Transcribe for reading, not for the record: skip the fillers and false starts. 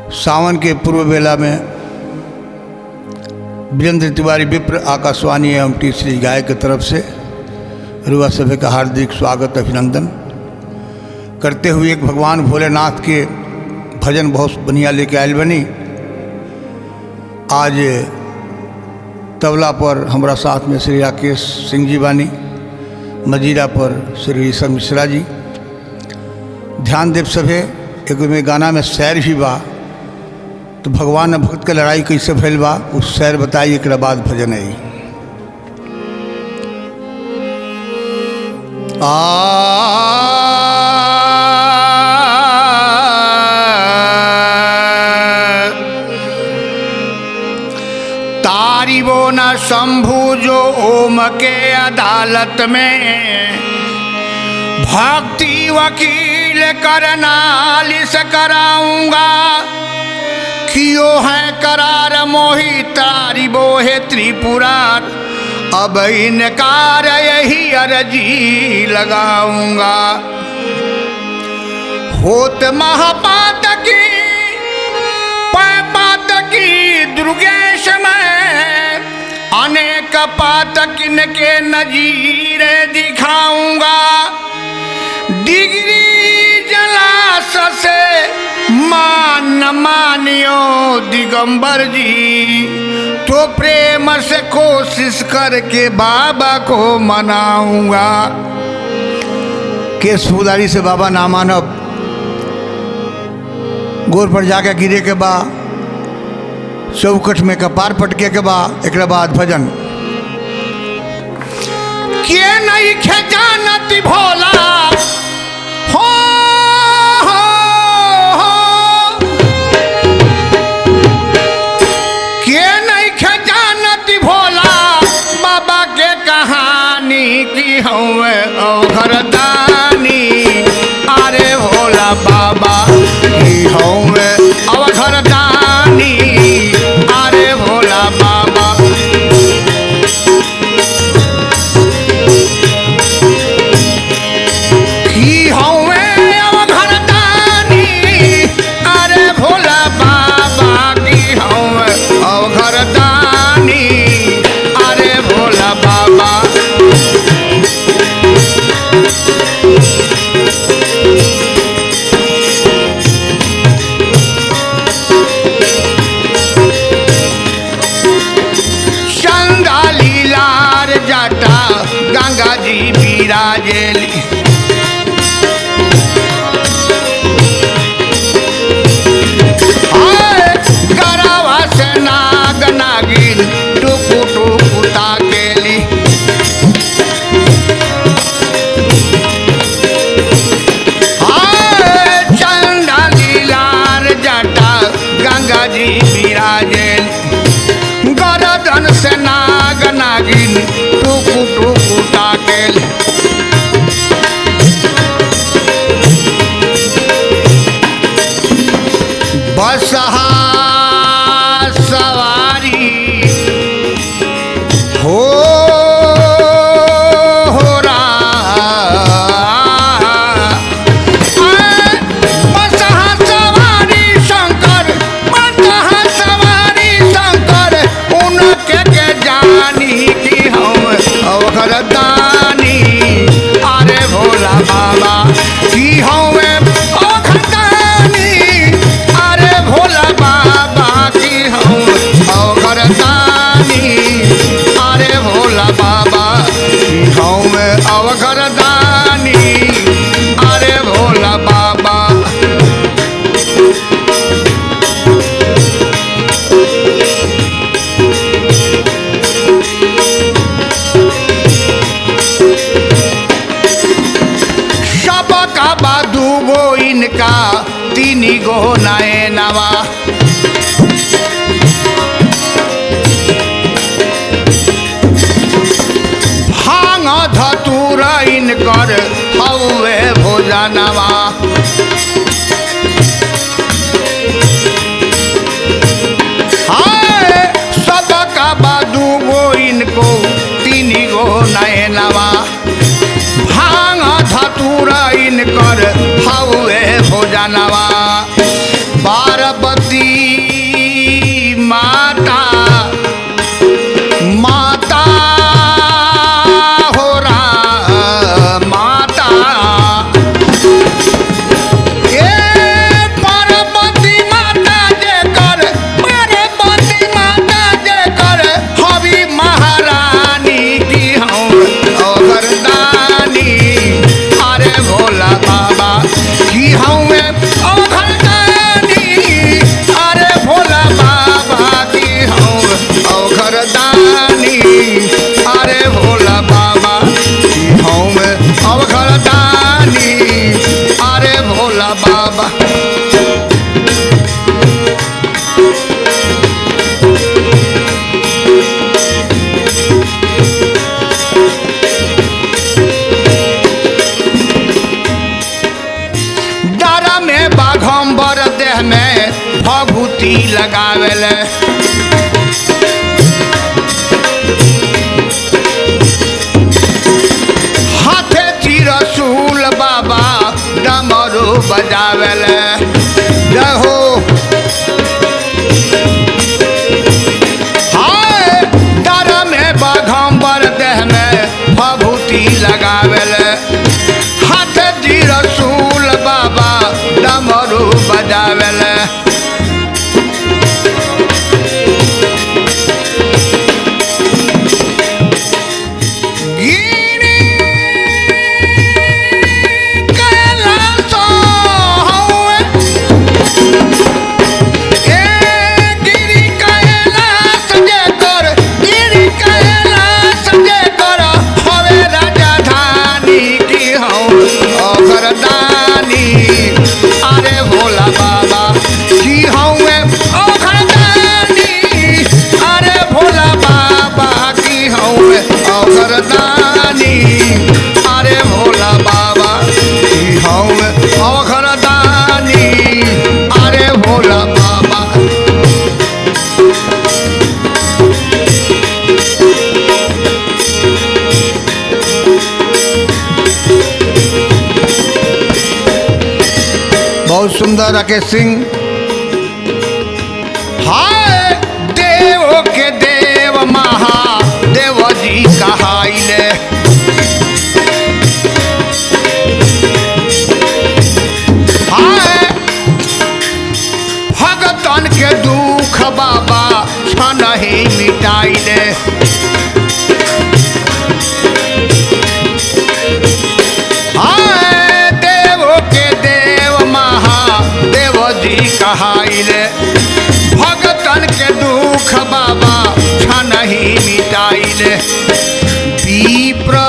सावन के पूर्व बेला में वीरेंद्र तिवारी विप्र आकाशवाणी एवं टी सीरीज गायक की तरफ से रुआ सभी का हार्दिक स्वागत अभिनंदन करते हुए एक भगवान भोलेनाथ के भजन बहुत बढ़िया लेके आयल बनी। आज तबला पर हमारा साथ में श्री राकेश सिंह जी बानी, मजीरा पर श्री ऋषभ मिश्रा जी। ध्यान देव सभे एक में गाना में शैर भी बा, तो भगवान ने भक्त के लड़ाई कैसे फैल बा उस शैर बताई, एक बाद भजन है। तारी वो न शंभु जो ओम के अदालत में भक्ति वकील करनालिस कराऊंगा। कियो है करार मोही तारी बोहे त्रिपुरार, अब इनकार यही अर्जी लगाऊंगा। होत महापातकी पैपातकी दुर्गेश में अनेक पातकिन के नजीरे दिखाऊंगा। डिग्री जलास से मान मानियो दिगंबर जी, तो प्रेम से कोशिश करके बाबा को मनाऊंगा। केस फूलदारी से बाबा ना मानब, गोर पर जाके गिरे के बा, चौकट में कपार पटके के बा, एक बाद भजन। के नहीं खजानती भोला हो, के नहीं खजानती भोला बाबा के कहानी की हुए अवघरदानी। अरे भोला बाबा की हुए अवघरदानी। अरे भोला बाबा गंगा जी विराजेली। गरावा से नाग नागिन टुकु टुकु ताकेली। चंदा लीलार जटा गंगा जी विराजेली। गरदन से नाग नागिन टुकु टुकु ताकेल। बसहा सवारी हो बसहा सवारी शंकर, बसहा सवारी शंकर, उनके के जानी की हम अवघरदानी। अरे भोला बाबा की हमें अवघरदानी। अरे भोला बाबा की हम अवघरदानी। अरे भोला बाबा की हमें अवघरदानी। अरे भोला बाबा दूगो इनका तीनी गो नए नवा। भांग धतूर इनकर हौवे भोजनवा। सबका दूगो इनको तीनी गो नए नवा। भांग धतूर इनकर हौवे भोजनवा। बार पार्वती माता माता हो रहा माता ए पार्वती माता जे कर पार्वती माता जे कर हवी महारानी की हूँ अवघरदानी अरे भोला बाबा की हूँ अवघरदानी अरे भोला बाबा की हूँ अवघरदानी अरे भोला बाबा की हूँ अवघरदानी अरे भोला बाबा दारा में बाघम्बर देह में भभूति लगावेल हाथे चिरसूल बाबा डमरू बजावेल जय हो हाय दारा में बाघम्बर देह में भभूति लगावेल हाथ रसूल बाबा डमरू बजावेल अवघरदानी अरे भोला बाबा की हूँ अवघरदानी अरे भोला बाबा की हूँ अवघरदानी अरे भोला बाबा की हूँ अवघरदानी अरे भोला बाबा बहुत सुंदर राकेश सिंह हाय देव के देव महादेव जी कहाइले हाय भगतन के दुख बाबा छनहि मिटाइले हाय देव के देव महादेव जी कहाइले भगतन के दुख बाबा छनहि मिटाइले विप्र